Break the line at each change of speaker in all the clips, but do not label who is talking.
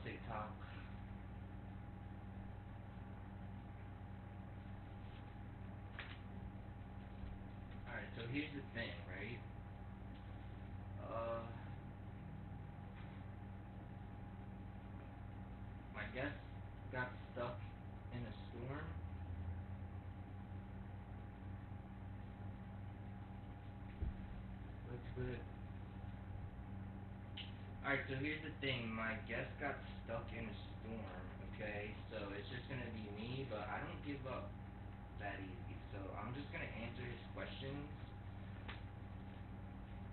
TikTok. Alright, so here's the thing, right? Uh, my guest got stuck in a storm. Looks good. Alright, so here's the thing. My guest got stuck in a storm, okay? So it's just gonna be me, but I don't give up that easy. So I'm just gonna answer his questions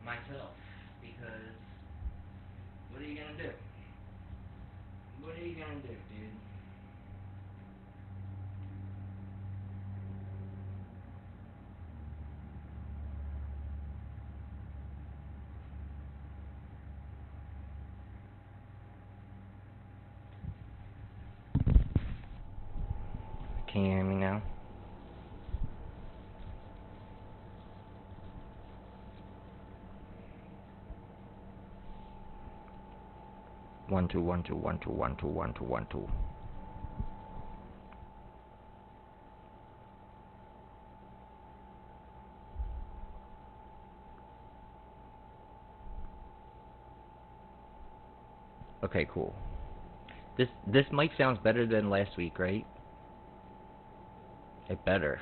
myself. Because what are you gonna do? What are you gonna do, dude? Can you hear me now? One two one two one two one two one two one two. Okay, cool. This mic sounds better than last week, right? It better.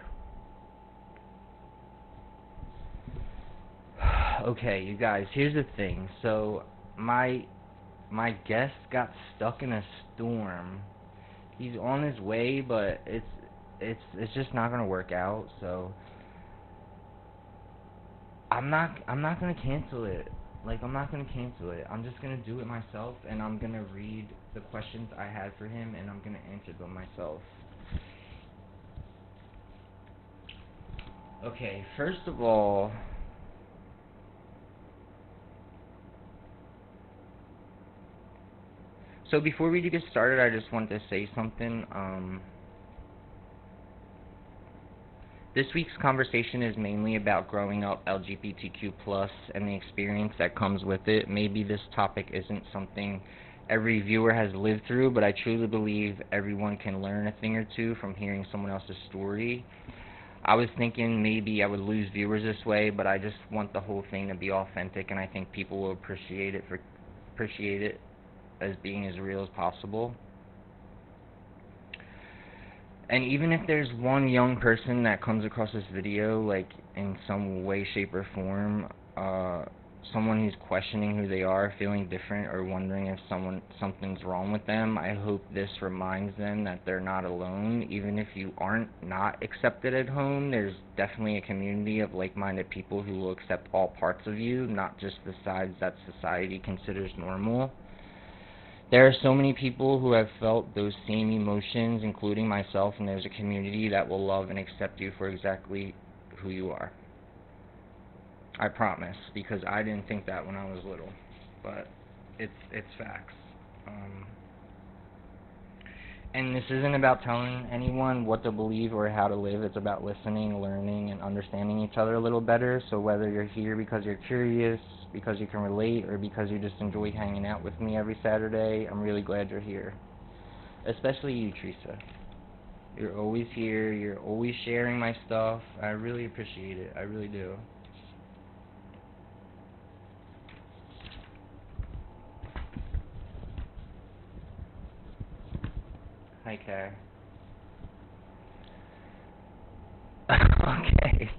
Okay, you guys, here's the thing. So my guest got stuck in a storm. He's on his way, but it's just not gonna work out. So I'm not gonna cancel it. Like, I'm not gonna cancel it. I'm just gonna do it myself, and I'm gonna read the questions I had for him, and I'm gonna answer them myself. Okay, first of all, so before we get started, I just want to say something. This week's conversation is mainly about growing up LGBTQ plus and the experience that comes with it. Maybe this topic isn't something every viewer has lived through, but I truly believe everyone can learn a thing or two from hearing someone else's story. I was thinking maybe I would lose viewers this way, but I just want the whole thing to be authentic, and I think people will appreciate it as being as real as possible. And even if there's one young person that comes across this video, like, in some way, shape, or form, someone who's questioning who they are, feeling different, or wondering if something's wrong with them, I hope this reminds them that they're not alone. Even if you aren't not accepted at home, there's definitely a community of like-minded people who will accept all parts of you, not just the sides that society considers normal. There are so many people who have felt those same emotions, including myself, and there's a community that will love and accept you for exactly who you are. I promise, because I didn't think that when I was little, but it's facts. And this isn't about telling anyone what to believe or how to live. It's about listening, learning, and understanding each other a little better. So whether you're here because you're curious, because you can relate, or because you just enjoy hanging out with me every Saturday, I'm really glad you're here. Especially you, Teresa. You're always here. You're always sharing my stuff. I really appreciate it. I really do. Hi, Kara. Okay.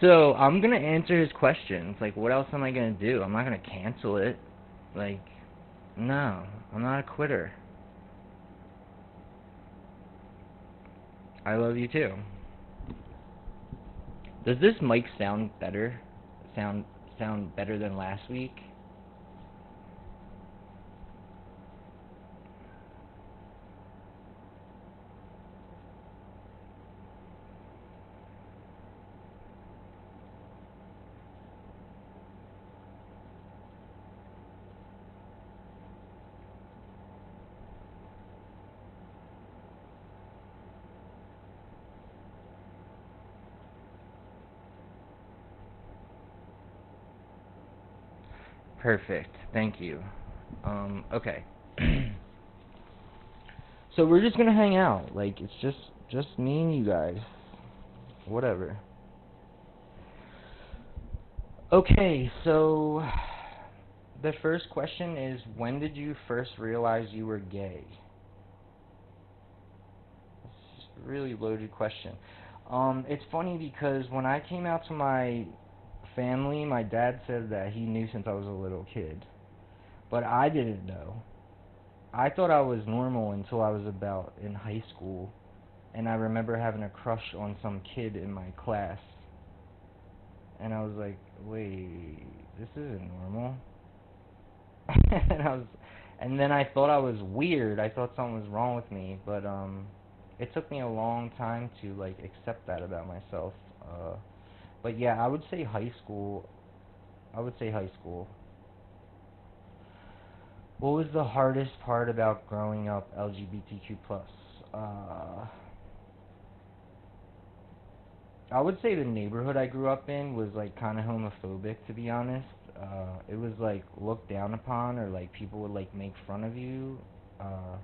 So, I'm gonna answer his questions. Like, what else am I gonna do? I'm not gonna cancel it. Like, no. I'm not a quitter. I love you too. Does this mic sound better? Sound better than last week? Perfect. Thank you. Okay. So we're just gonna hang out. Like, it's just me and you guys. Whatever. Okay, so the first question is, when did you first realize you were gay? It's a really loaded question. It's funny because when I came out to my family, my dad said that he knew since I was a little kid. But I didn't know. I thought I was normal until I was about in high school, and I remember having a crush on some kid in my class, and I was like, wait, this isn't normal. and I was, and then I thought I was weird. I thought something was wrong with me, but it took me a long time to like accept that about myself. But yeah, I would say high school. I would say high school. What was the hardest part about growing up LGBTQ plus? I would say the neighborhood I grew up in was like kind of homophobic, to be honest. It was like looked down upon, or like people would like make fun of you. Uh,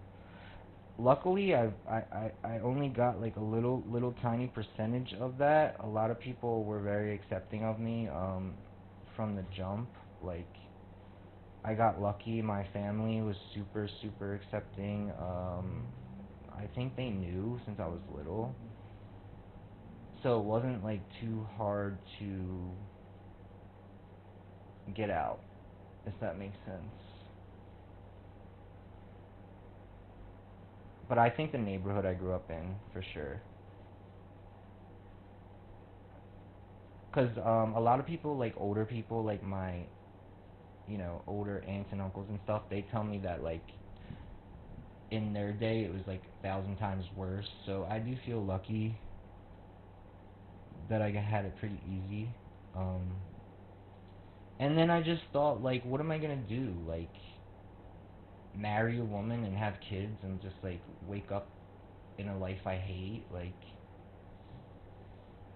Luckily, I only got like a little tiny percentage of that. A lot of people were very accepting of me from the jump. Like, I got lucky. My family was super accepting. I think they knew since I was little, so it wasn't like too hard to get out, if that makes sense. But I think the neighborhood I grew up in, for sure. Cause a lot of people, like older people, like my, older aunts and uncles and stuff, they tell me that like in their day it was like 1,000 times worse. So I do feel lucky that I had it pretty easy. Um, and then I just thought, like, what am I gonna do? Like, marry a woman and have kids and just like wake up in a life I hate? Like,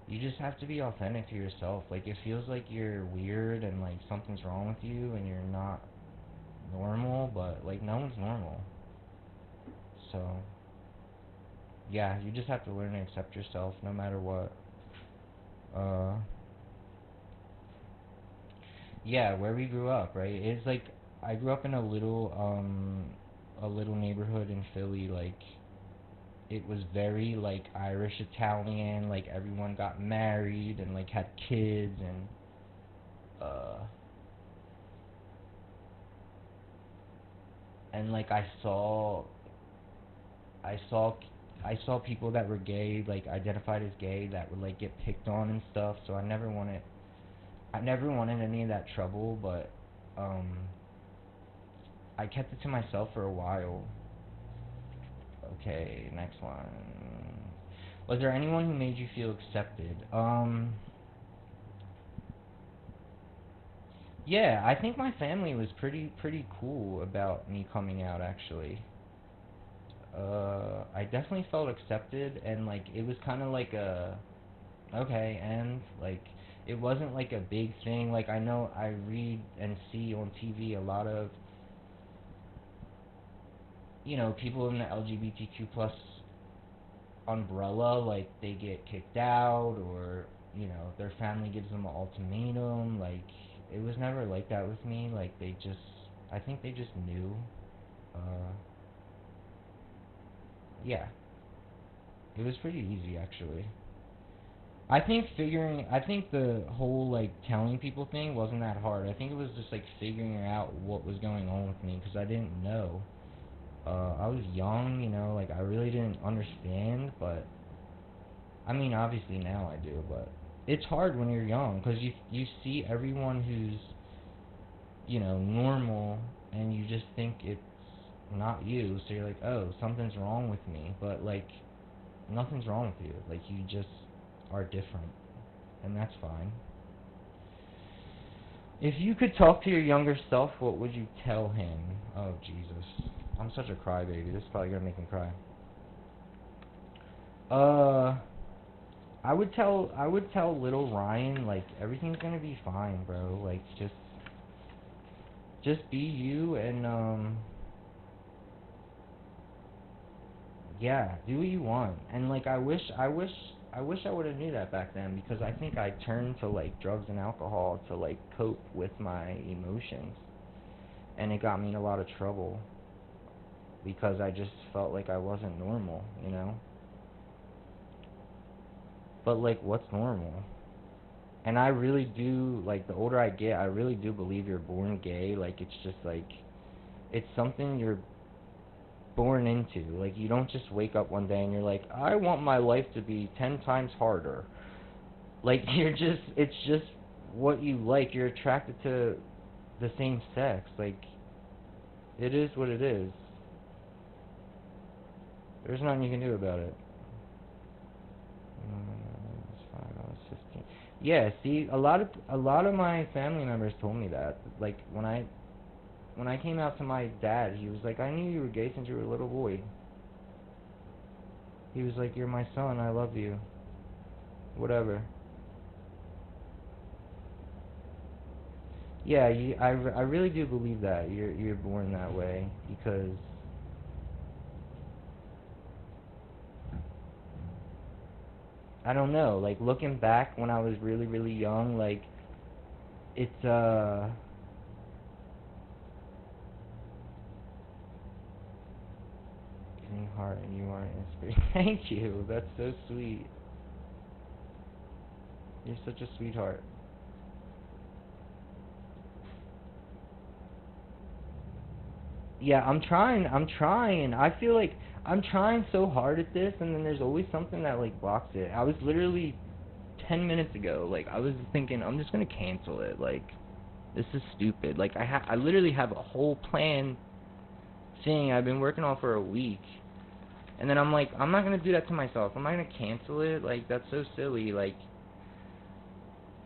you just have to be authentic to yourself. Like, it feels like you're weird and like something's wrong with you and you're not normal, but like no one's normal. So yeah, you just have to learn to accept yourself no matter what. Uh, yeah, where we grew up, right? It's like I grew up in a little neighborhood in Philly. Like, it was very like Irish Italian. Like, everyone got married and like had kids, and uh like I saw I saw people that were gay, like identified as gay, that would like get picked on and stuff. So I never wanted any of that trouble, but um I kept it to myself for a while. Okay, next one. Was there anyone who made you feel accepted? Yeah, I think my family was pretty cool about me coming out, actually. I definitely felt accepted, and like it was kind of like a okay, and like it wasn't like a big thing. Like, I know I read and see on TV a lot of people in the LGBTQ plus umbrella, like they get kicked out, or their family gives them an ultimatum. Like, it was never like that with me. Like, I think they just knew. Uh, yeah, it was pretty easy, actually. I think the whole like telling people thing wasn't that hard. I think it was just like figuring out what was going on with me, because I didn't know. I was young, like I really didn't understand, but I mean, obviously now I do, but it's hard when you're young because you see everyone who's normal, and you just think it's not you, so you're like, oh, something's wrong with me, but like nothing's wrong with you. Like, you just are different, and that's fine. If you could talk to your younger self, what would you tell him? Oh, Jesus. I'm such a crybaby. This is probably gonna make me cry. Uh, I would tell little Ryan, like, everything's gonna be fine, bro. Like, just be you, and yeah, do what you want. And like I wish I would have knew that back then, because I think I turned to like drugs and alcohol to like cope with my emotions, and it got me in a lot of trouble because I just felt like I wasn't normal, you know? But like, what's normal? And I really do, like, the older I get, I really do believe you're born gay. Like, it's just like, it's something you're born into. Like, you don't just wake up one day and you're like, I want my life to be 10 times harder. Like, it's just what you like. You're attracted to the same sex. Like, it is what it is. There's nothing you can do about it. It's fine. I was 15. Yeah, see, a lot of my family members told me that. Like, when I came out to my dad, he was like, I knew you were gay since you were a little boy. He was like, you're my son, I love you. Whatever. Yeah, I really do believe that you're born that way, because I don't know, like, looking back when I was really really young, like, it's giving heart and you aren't inspired. Thank you. That's so sweet. You're such a sweetheart. Yeah, I'm trying. I'm trying. I feel like I'm trying so hard at this, and then there's always something that like blocks it. I was literally 10 minutes ago, like, I was thinking I'm just gonna cancel it. Like, this is stupid. Like, I literally have a whole plan thing I've been working on for a week, and then I'm like, I'm not gonna do that to myself. I'm not gonna cancel it. Like, that's so silly. Like,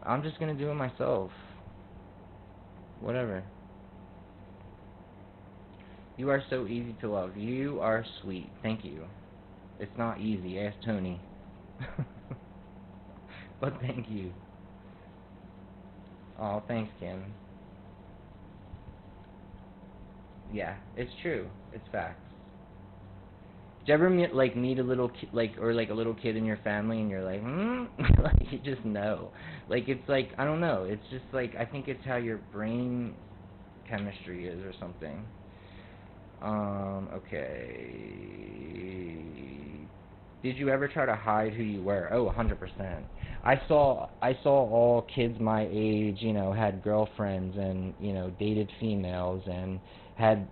I'm just gonna do it myself. Whatever. You are so easy to love. You are sweet. Thank you. It's not easy. Ask Tony. But thank you. Oh, thanks, Kim. Yeah, it's true. It's facts. Did you ever meet a little kid, like, or like a little kid in your family, and you're like, hmm? Like, you just know. Like, it's like, I don't know. It's just like, I think it's how your brain chemistry is or something. Okay. Did you ever try to hide who you were? Oh, 100%. I saw all kids my age, had girlfriends and, dated females and had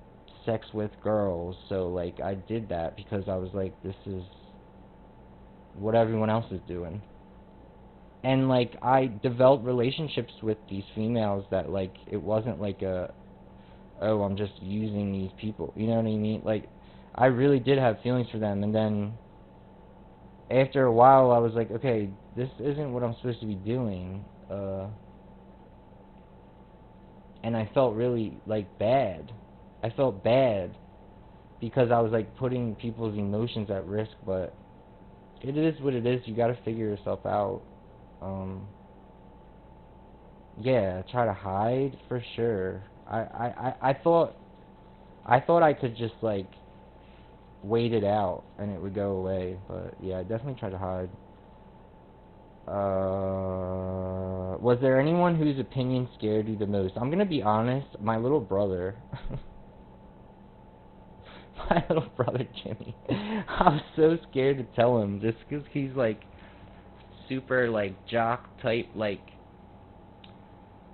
sex with girls. So like I did that because I was like, this is what everyone else is doing. And like I developed relationships with these females that, like, it wasn't like oh, I'm just using these people. You know what I mean? Like, I really did have feelings for them, and then after a while I was like, okay, this isn't what I'm supposed to be doing. And I felt really like bad. I felt bad because I was like putting people's emotions at risk, but it is what it is. You got to figure yourself out. Um yeah, try to hide for sure. I thought I could just like wait it out and it would go away, but yeah, I definitely tried to hide. Was there anyone whose opinion scared you the most? I'm gonna be honest, my little brother. My little brother Jimmy. I was so scared to tell him just because he's like super like jock type, like,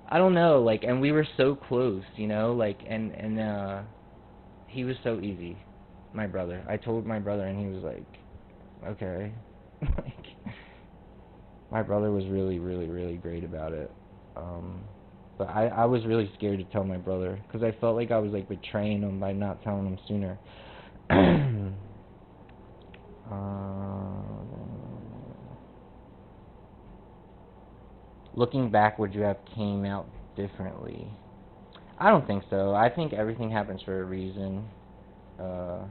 I don't know, like, and we were so close, like, and he was so easy. My brother. I told my brother and he was like, okay. Like, my brother was really, really, really great about it. Um, but I was really scared to tell my brother because I felt like I was like betraying him by not telling him sooner. uh, Looking back, would you have came out differently? I don't think so. I think everything happens for a reason. Uh,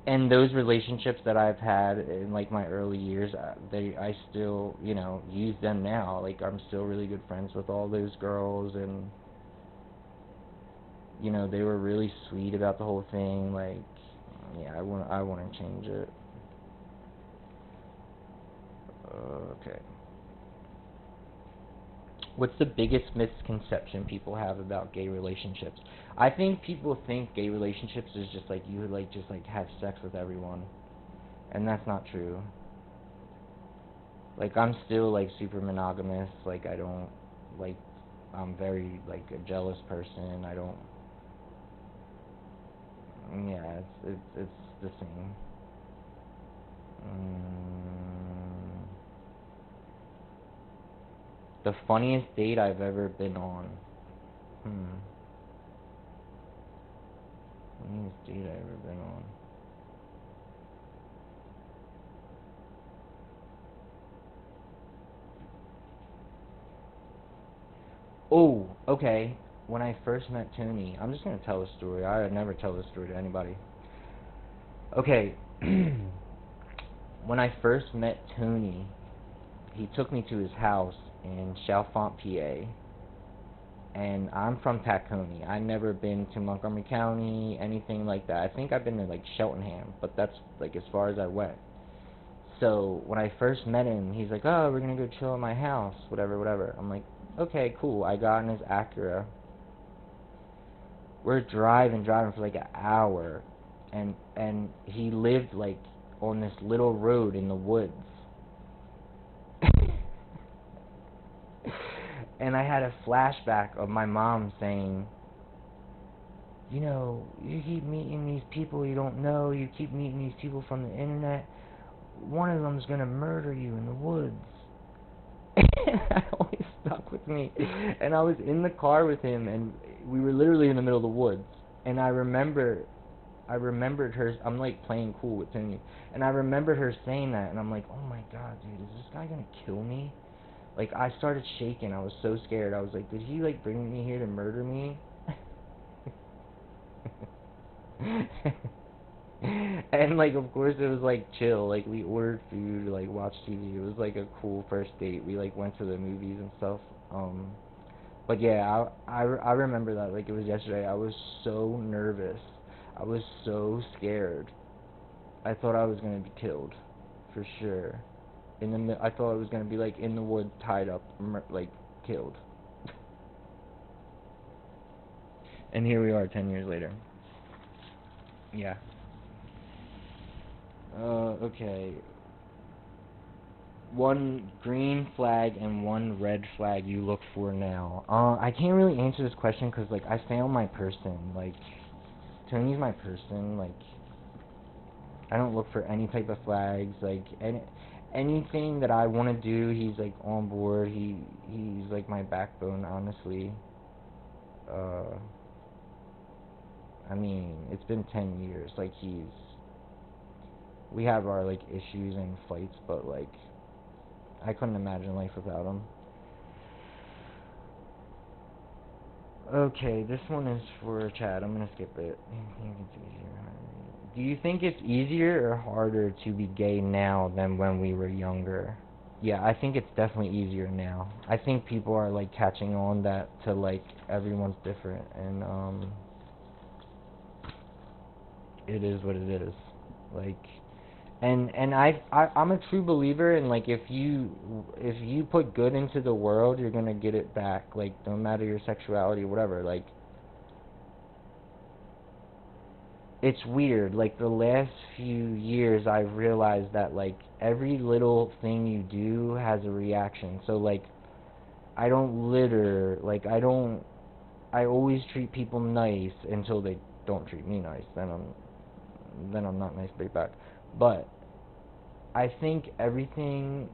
and those relationships that I've had in like my early years, I still, use them now. Like, I'm still really good friends with all those girls, and they were really sweet about the whole thing. Like, Yeah, I want to change it. Okay. What's the biggest misconception people have about gay relationships? I think people think gay relationships is just like you like just like have sex with everyone, and that's not true. Like I'm still like super monogamous. Like I don't like I'm very like a jealous person. I don't. Yeah, it's the same. Mm, the funniest date I've ever been on. Hmm. Funniest date I've ever been on. Oh, okay. When I first met Tony, I'm just gonna tell a story. I would never tell this story to anybody. Okay. When I first met Tony, he took me to his house in Chalfont, PA, and I'm from Tacony. I've never been to Montgomery County, anything like that. I think I've been to like Cheltenham, but that's like as far as I went. So when I first met him, he's like, "Oh, we're gonna go chill at my house, whatever, whatever." I'm like, "Okay, cool." I got in his Acura. We're driving for like an hour, and he lived like on this little road in the woods. And I had a flashback of my mom saying, "You know, you keep meeting these people you don't know, you keep meeting these people from the internet, one of them's gonna murder you in the woods." And that always stuck with me. And I was in the car with him, and we were literally in the middle of the woods. And I remembered her. I'm like playing cool with Tony, and I remembered her saying that, and I'm like, "Oh my god, dude, is this guy gonna kill me?" Like I started shaking. I was so scared. I was like, "Did he like bring me here to murder me?" And like of course it was like chill. Like we ordered food, like watched TV. It was like a cool first date. We like went to the movies and stuff. Um, but yeah, I remember that like it was yesterday. I was so nervous. I was so scared. I thought I was gonna be killed, for sure. I thought I was gonna be like in the woods, tied up, like killed. And here we are, 10 years later. Yeah. Okay. One green flag and one red flag you look for now. I can't really answer this question because like I found my person. Like Tony's my person. Like I don't look for any type of flags. Like anything that I want to do, he's like on board. He's like my backbone, honestly. Uh, I mean, it's been 10 years. Like we have our like issues and fights, but like I couldn't imagine life without him. Okay, this one is for Chad. I'm gonna skip it. Do you think it's easier or harder to be gay now than when we were younger? Yeah, I think it's definitely easier now. I think people are like catching on that to like everyone's different, and it is what it is. Like, and I'm a true believer in like if you put good into the world, you're gonna get it back. Like no matter your sexuality or whatever. Like it's weird. Like the last few years, I've realized that like every little thing you do has a reaction. So like I don't litter. Like I don't. I always treat people nice until they don't treat me nice. Then I'm not nice back. But I think everything,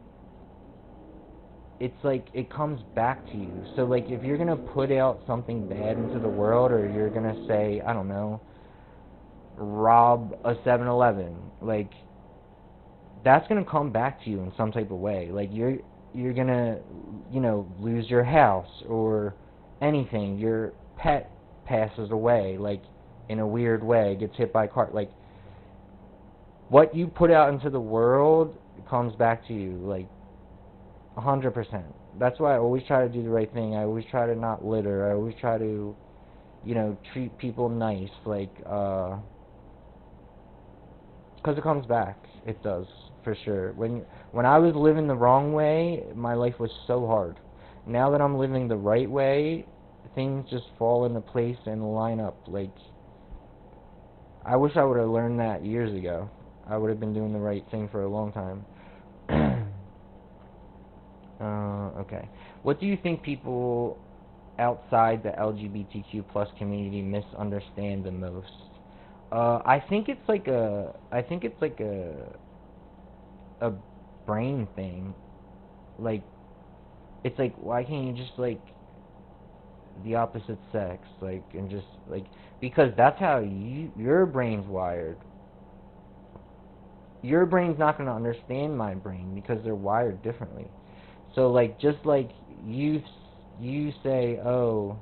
it's like it comes back to you. So like if you're gonna put out something bad into the world, or you're gonna say, I don't know, rob a 7-Eleven, like that's gonna come back to you in some type of way. Like you're gonna lose your house or anything. Your pet passes away, like in a weird way, gets hit by a car. Like what you put out into the world comes back to you, like 100%. That's why I always try to do the right thing. I always try to not litter. I always try to treat people nice. Like 'cause it comes back. It does, for sure. When I was living the wrong way, my life was so hard. Now that I'm living the right way, things just fall into place and line up. Like, I wish I would have learned that years ago. I would have been doing the right thing for a long time. Okay. What do you think people outside the LGBTQ plus community misunderstand the most? I think it's like a brain thing. Like, it's like, why can't you just like the opposite sex, like, and just like, because that's how your brain's wired. Your brain's not going to understand my brain because they're wired differently. So like, just like you say, oh,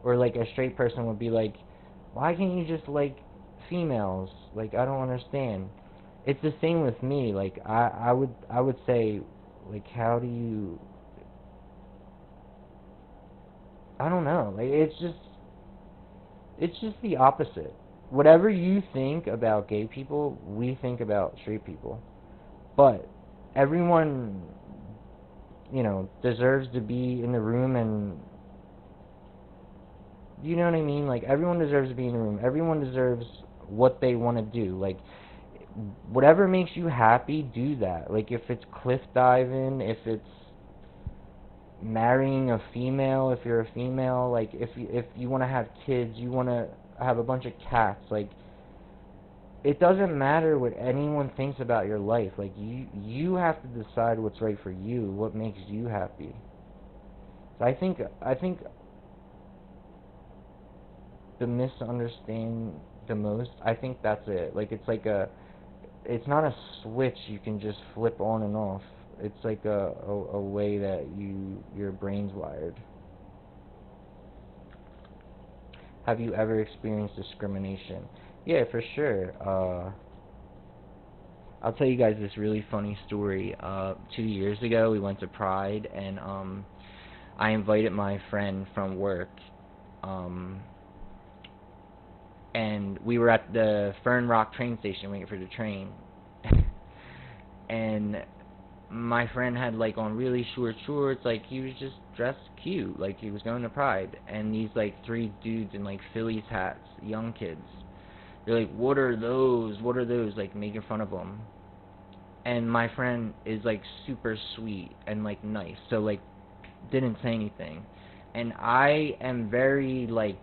or like a straight person would be like, why can't you just like females? Like, I don't understand. It's the same with me. Like, I would say, like, how do you, I don't know. Like, it's just the opposite. Whatever you think about gay people, we think about straight people. But everyone, deserves to be in the room, and you know what I mean? Like, everyone deserves to be in the room. Everyone deserves what they want to do. Like, whatever makes you happy, do that. Like, if it's cliff diving, if it's marrying a female, if you're a female, like, if you want to have kids, you want to have a bunch of cats, like, it doesn't matter what anyone thinks about your life. Like, you have to decide what's right for you, what makes you happy. So I think the misunderstand the most, I think that's it. Like, it's not a switch you can just flip on and off. It's like a way that your brain's wired. Have you ever experienced discrimination? Yeah, for sure. I'll tell you guys this really funny story. 2 years ago, we went to Pride, and I invited my friend from work, um, and we were at the Fern Rock train station waiting for the train, and my friend had like on really short shorts, like he was just dressed cute, like he was going to Pride, and these like three dudes in like Phillies hats, young kids. They're like, "What are those? What are those?" Like making fun of him. And my friend is like super sweet and like nice, so like didn't say anything. And I am very like,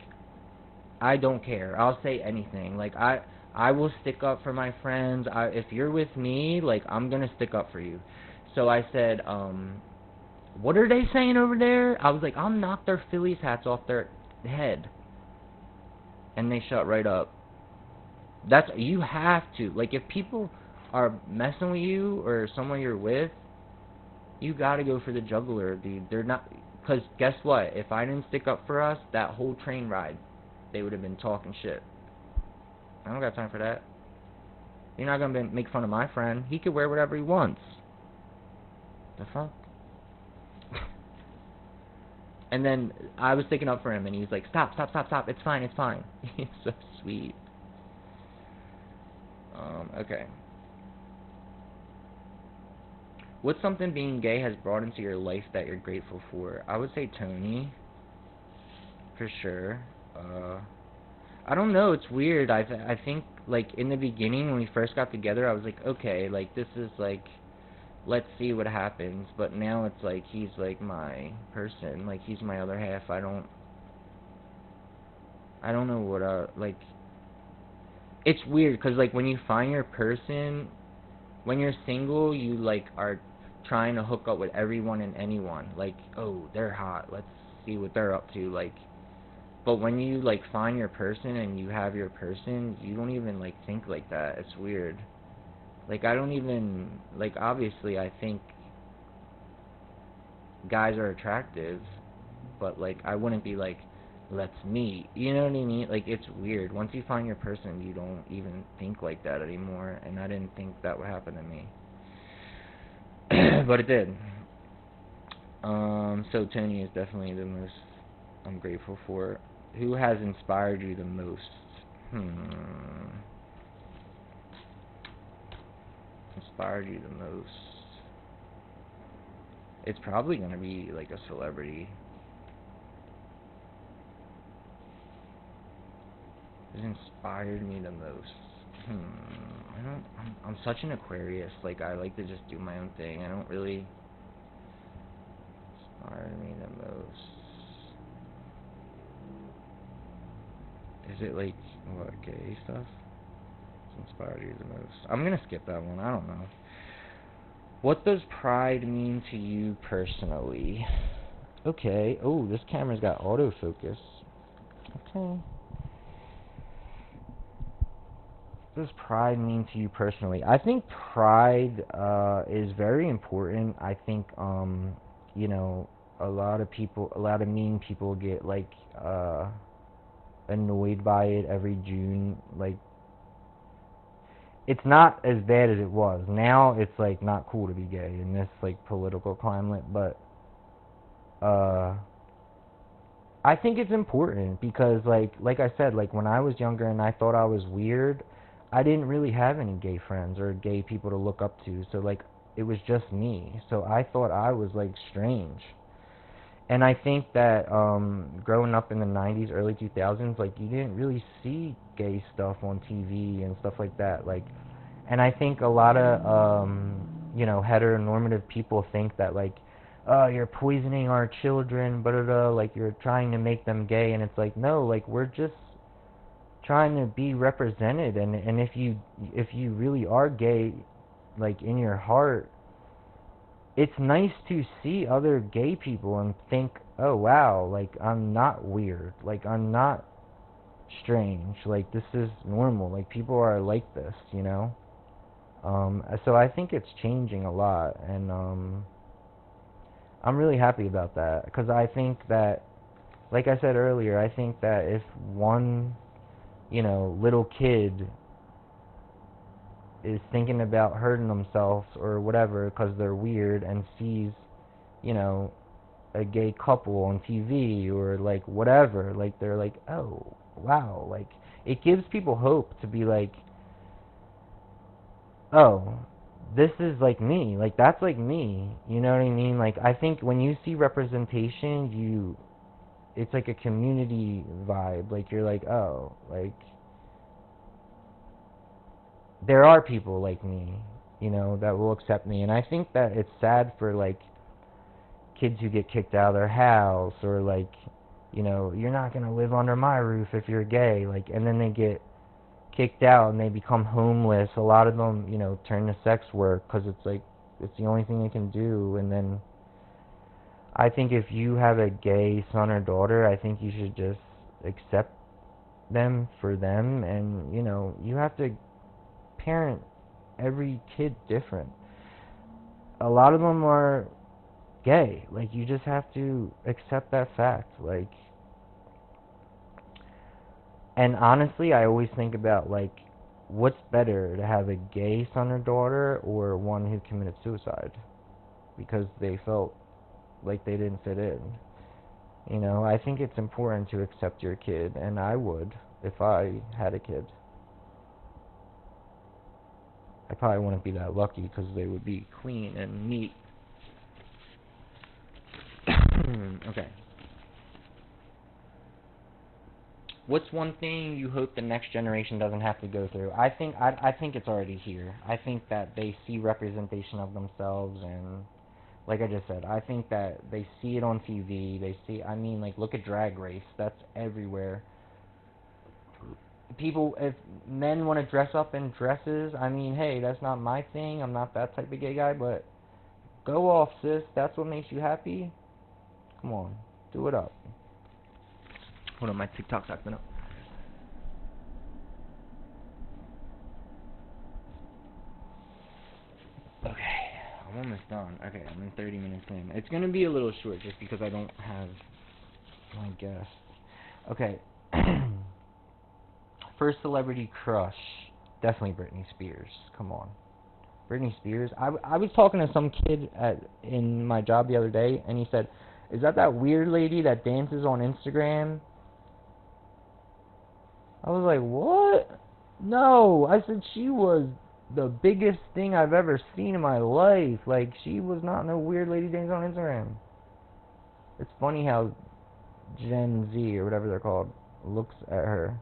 I don't care. I'll say anything. Like, I will stick up for my friends. If you're with me, like, I'm gonna stick up for you. So I said, what are they saying over there? I was like, I'll knock their Phillies hats off their head. And they shut right up. You have to. Like, if people are messing with you or someone you're with, you gotta go for the jugular, dude. They're not, because guess what? If I didn't stick up for us, that whole train ride, they would have been talking shit. I don't got time for that. You're not gonna make fun of my friend. He could wear whatever he wants. The fuck? And then I was sticking up for him, and he was like, "Stop, stop, stop, stop. It's fine, it's fine." He's so sweet. Okay. What's something being gay has brought into your life that you're grateful for? I would say Tony, for sure. I don't know. It's weird. I think like in the beginning when we first got together, I was like, okay, like this is like, let's see what happens. But now it's like he's like my person. Like he's my other half. I don't know what like. It's weird because like when you find your person, when you're single, you like are trying to hook up with everyone and anyone. Like, oh, they're hot. Let's see what they're up to. Like, but when you like find your person and you have your person, you don't even like think like that. It's weird. Like, I don't even like, obviously I think guys are attractive, but like I wouldn't be like, let's meet. You know what I mean? Like, it's weird. Once you find your person, you don't even think like that anymore, and I didn't think that would happen to me. But it did. So Tony is definitely the most I'm grateful for. Who has inspired you the most? inspired you the most? It's probably gonna be like a celebrity. It inspired me the most. I don't. I'm such an Aquarius. Like I like to just do my own thing. I don't really inspire me the most. Is it like what gay stuff? Inspired you the most? I'm gonna skip that one. I don't know. What does pride mean to you personally? Okay. Oh, this camera's got autofocus. Okay. What does pride mean to you personally? I think pride is very important. I think you know, a lot of mean people get like annoyed by it every June. Like it's not as bad as it was. Now it's like not cool to be gay in this like political climate, but I think it's important because like I said, like when I was younger and I thought I was weird, I didn't really have any gay friends or gay people to look up to. So like it was just me. So I thought I was like strange. And I think that growing up in the 90s, early 2000s, like you didn't really see gay stuff on TV and stuff like that. Like, and I think a lot of you know, heteronormative people think that like, oh, you're poisoning our children, blah, blah, blah, like you're trying to make them gay, and it's like, no, like we're just trying to be represented, and if you really are gay, like in your heart, it's nice to see other gay people and think, oh wow, like I'm not weird, like I'm not strange, like this is normal, like people are like this, you know. So I think it's changing a lot, and I'm really happy about that because I think that, like I said earlier, I think that if one, you know, little kid is thinking about hurting themselves or whatever because they're weird and sees, you know, a gay couple on TV or like whatever, like they're like, oh wow, like it gives people hope to be like, oh, this is like me, like that's like me, you know what I mean? Like I think when you see representation, it's like a community vibe, like you're like, oh, like there are people like me, you know, that will accept me. And I think that it's sad for like kids who get kicked out of their house, or like, you know, you're not gonna live under my roof if you're gay, like, and then they get kicked out and they become homeless. A lot of them, you know, turn to sex work because it's like it's the only thing they can do. And then I think if you have a gay son or daughter, I think you should just accept them for them, and you know, you have to parent every kid different. A lot of them are gay, like you just have to accept that fact. Like, and honestly, I always think about like, what's better, to have a gay son or daughter or one who committed suicide because they felt like they didn't fit in. You know, I think it's important to accept your kid, and I would if I had a kid. I probably wouldn't be that lucky because they would be clean and neat. Okay. What's one thing you hope the next generation doesn't have to go through? I think it's already here. I think that they see representation of themselves, and like I just said, I think that they see it on TV. They see, I mean, like look at Drag Race. That's everywhere. People, if men want to dress up in dresses, I mean, hey, that's not my thing. I'm not that type of gay guy, but go off, sis. That's what makes you happy. Come on, do it up. Hold on, my TikTok's acting up. Okay, I'm almost done. Okay, I'm in 30 minutes in. It's gonna be a little short just because I don't have my guest. Okay. First celebrity crush, definitely Britney Spears. Come on, Britney Spears. I was talking to some kid in my job the other day, and he said, "Is that weird lady that dances on Instagram?" I was like, "What?" No, I said she was the biggest thing I've ever seen in my life. Like, she was not no weird lady dancing on Instagram. It's funny how Gen Z, or whatever they're called, looks at her.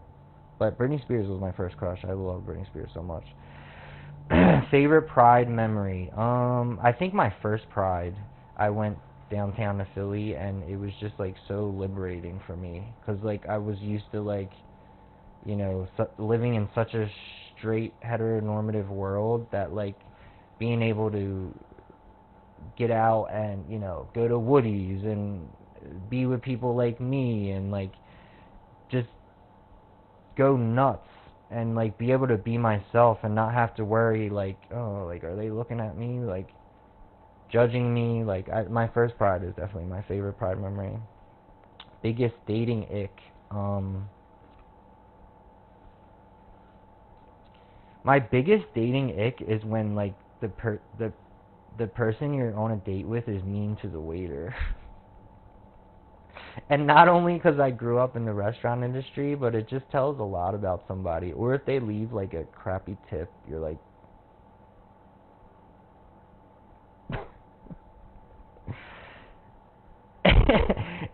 But Britney Spears was my first crush. I love Britney Spears so much. Favorite Pride memory. I think my first Pride, I went downtown to Philly, and it was just like so liberating for me, cause like I was used to like, living in such a straight heteronormative world that like being able to get out and go to Woody's and be with people like me and like just go nuts and like be able to be myself and not have to worry like, oh, like, are they looking at me, like judging me? Like, my first Pride is definitely my favorite Pride memory. Biggest dating ick. My biggest dating ick is when like the person you're on a date with is mean to the waiter. And not only because I grew up in the restaurant industry, but it just tells a lot about somebody. Or if they leave like a crappy tip, you're like,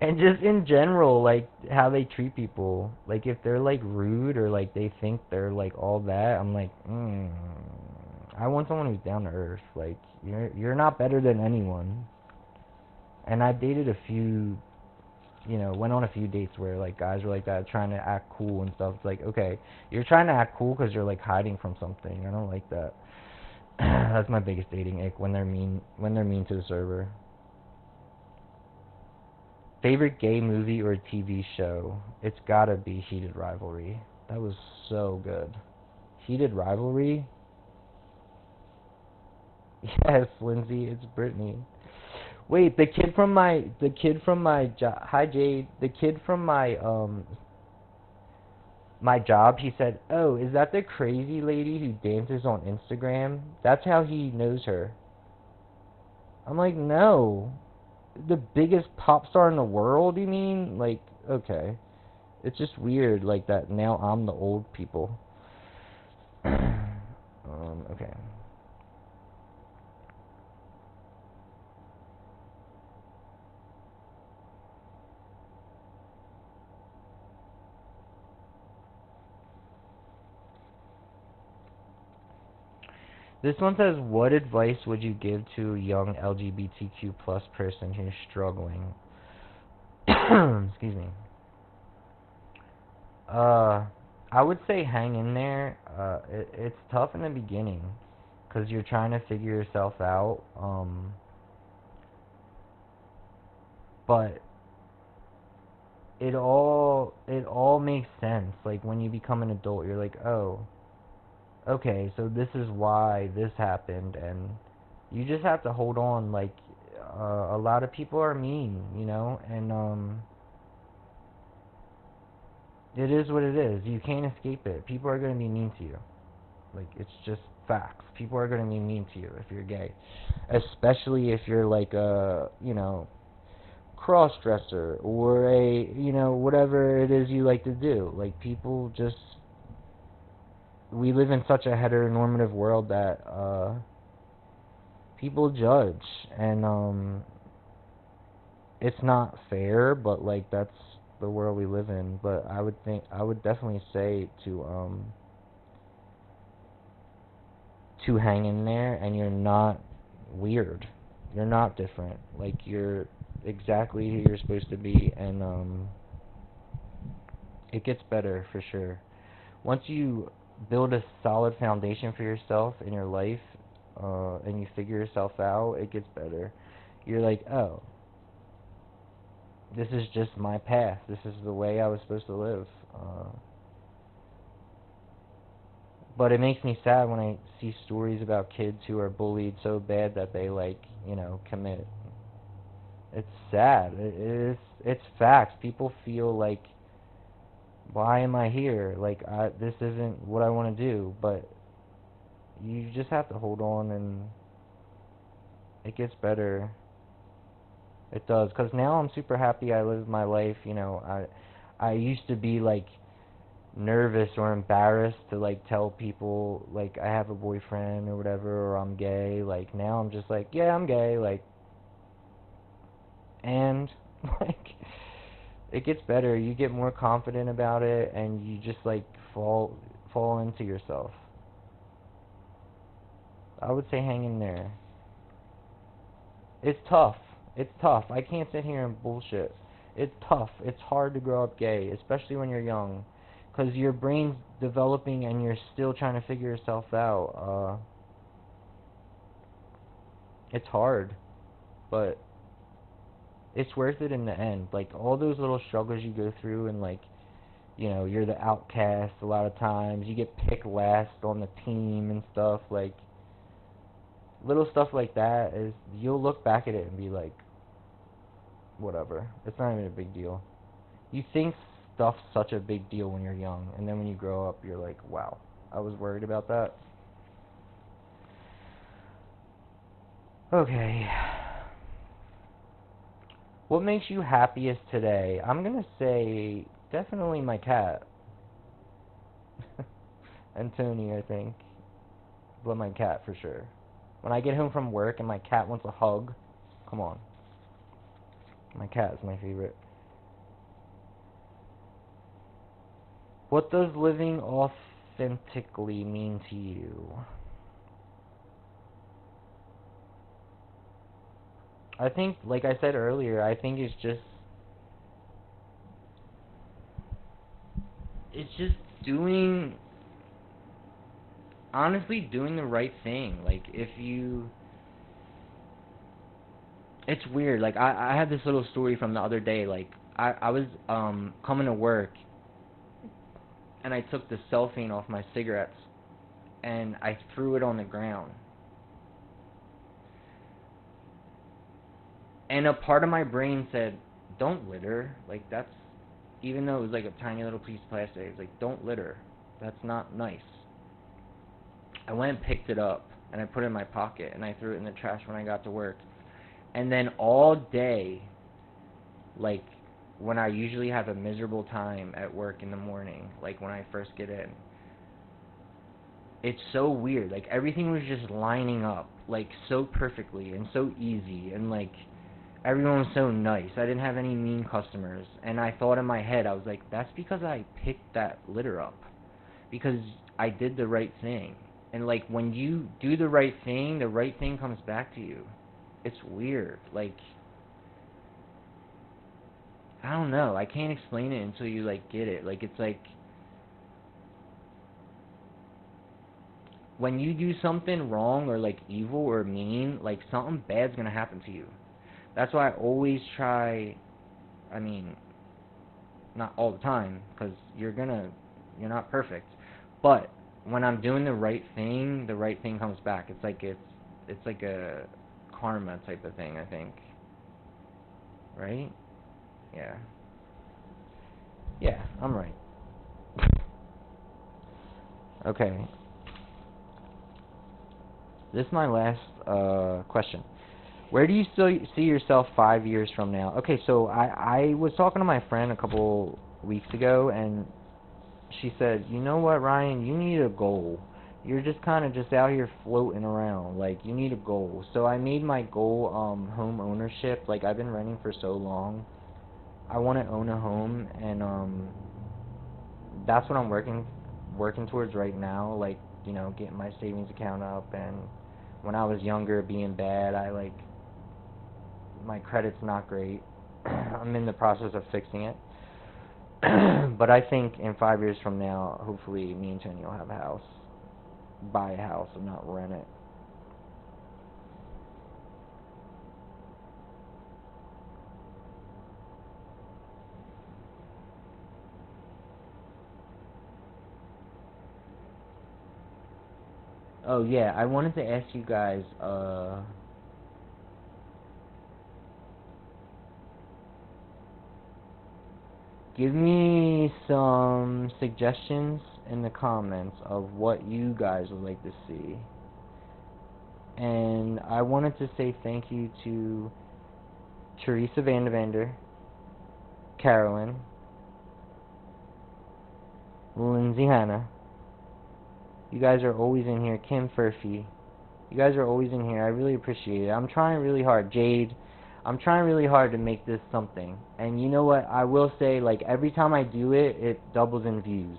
and just in general, like how they treat people. Like if they're like rude or like they think they're like all that, I'm like, I want someone who's down to earth. Like you're not better than anyone. And I dated a few, went on a few dates where like guys were like that, trying to act cool and stuff. It's like, okay, you're trying to act cool because you're like hiding from something. I don't like that. That's my biggest dating ick, when they're mean to the server. Favorite gay movie or TV show? It's gotta be Heated Rivalry. That was so good. Heated Rivalry? Yes, Lindsay, it's Brittany. Wait, hi Jade, the kid from my job, he said, "Oh, is that the crazy lady who dances on Instagram? That's how he knows her." I'm like, "No. The biggest pop star in the world, you mean?" Like, okay. It's just weird, like, that now I'm the old people. Okay. This one says, what advice would you give to a young LGBTQ plus person who's struggling? Excuse me. I would say hang in there. It's tough in the beginning because you're trying to figure yourself out. But it all makes sense. Like when you become an adult, you're like, oh, okay, so this is why this happened, and you just have to hold on. Like a lot of people are mean, and it is what it is. You can't escape it. People are gonna be mean to you. Like, it's just facts. People are gonna be mean to you if you're gay, especially if you're like a cross-dresser or a whatever it is you like to do. Like, people just, we live in such a heteronormative world that people judge, and it's not fair, but like that's the world we live in. But I would definitely say to hang in there, and you're not weird. You're not different. Like, you're exactly who you're supposed to be, and it gets better for sure. Once you build a solid foundation for yourself in your life, and you figure yourself out, it gets better. You're like, oh, this is just my path. This is the way I was supposed to live. But it makes me sad when I see stories about kids who are bullied so bad that they like, commit. It's sad. It's facts. People feel like, why am I here? Like, this isn't what I want to do. But you just have to hold on, and it gets better. It does. Cause now I'm super happy. I live my life. I used to be like nervous or embarrassed to like tell people like I have a boyfriend or whatever, or I'm gay. Like now I'm just like, yeah, I'm gay, like, and like it gets better. You get more confident about it and you just like fall into yourself. I would say hang in there. It's tough. It's tough. I can't sit here and bullshit. It's tough. It's hard to grow up gay, especially when you're young, because your brain's developing and you're still trying to figure yourself out. It's hard, but it's worth it in the end. Like all those little struggles you go through, and like, you know, you're the outcast a lot of times. You get picked last on the team and stuff. Like little stuff like that is, you'll look back at it and be like, whatever. It's not even a big deal. You think stuff's such a big deal when you're young, and then when you grow up, you're like, wow, I was worried about that. Okay. What makes you happiest today? I'm gonna say definitely my cat. And Tony, I think. But my cat for sure. When I get home from work and my cat wants a hug, come on. My cat is my favorite. What does living authentically mean to you? I think, like I said earlier, I think it's just doing, honestly, doing the right thing. Like, if you, it's weird. Like, I had this little story from the other day. Like, I was, coming to work, and I took the cellophane off my cigarettes, and I threw it on the ground. And a part of my brain said, don't litter. Like, that's, even though it was like a tiny little piece of plastic, it was like, don't litter. That's not nice. I went and picked it up, and I put it in my pocket, and I threw it in the trash when I got to work. And then all day, like, when I usually have a miserable time at work in the morning, like when I first get in, it's so weird. Like, everything was just lining up, like, so perfectly and so easy, and like, everyone was so nice. I didn't have any mean customers. And I thought in my head, I was like, that's because I picked that litter up. Because I did the right thing. And like, when you do the right thing comes back to you. It's weird. Like, I don't know. I can't explain it until you like get it. Like, it's like, when you do something wrong or like evil or mean, like something bad's gonna happen to you. That's why I always try, I mean, not all the time, because you're not perfect. But when I'm doing the right thing comes back. It's like a karma type of thing, I think. Right? Yeah. Yeah, I'm right. Okay. This is my last question. Where do you still see yourself 5 years from now? Okay, so I was talking to my friend a couple weeks ago, and she said, you know what, Ryan, you need a goal. You're just kind of just out here floating around. Like, you need a goal. So I made my goal home ownership. Like, I've been renting for so long. I want to own a home, and that's what I'm working towards right now. Like, you know, getting my savings account up. And when I was younger, being bad, my credit's not great. I'm in the process of fixing it. But I think in 5 years from now, hopefully me and Tony will have a house. Buy a house and not rent it. Oh yeah, I wanted to ask you guys, give me some suggestions in the comments of what you guys would like to see. And I wanted to say thank you to Teresa Vandevander, Carolyn, Lindsay Hanna. You guys are always in here. Kim Furphy. You guys are always in here. I really appreciate it. I'm trying really hard. Jade. I'm trying really hard to make this something. And you know what? I will say, like, every time I do it, it doubles in views.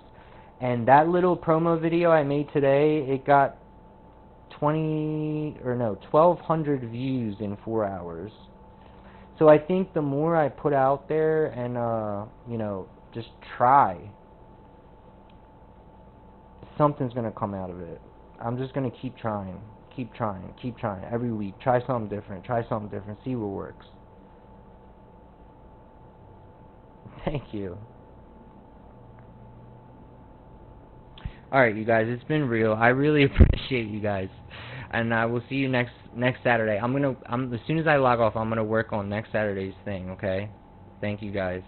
And that little promo video I made today, it got 1,200 views in 4 hours. So I think the more I put out there and, you know, just try, something's going to come out of it. I'm just going to keep trying, every week. Try something different, see what works. Thank you. Alright, you guys, it's been real. I really appreciate you guys. And I will see you next Saturday. As soon as I log off, I'm gonna work on next Saturday's thing, okay? Thank you guys.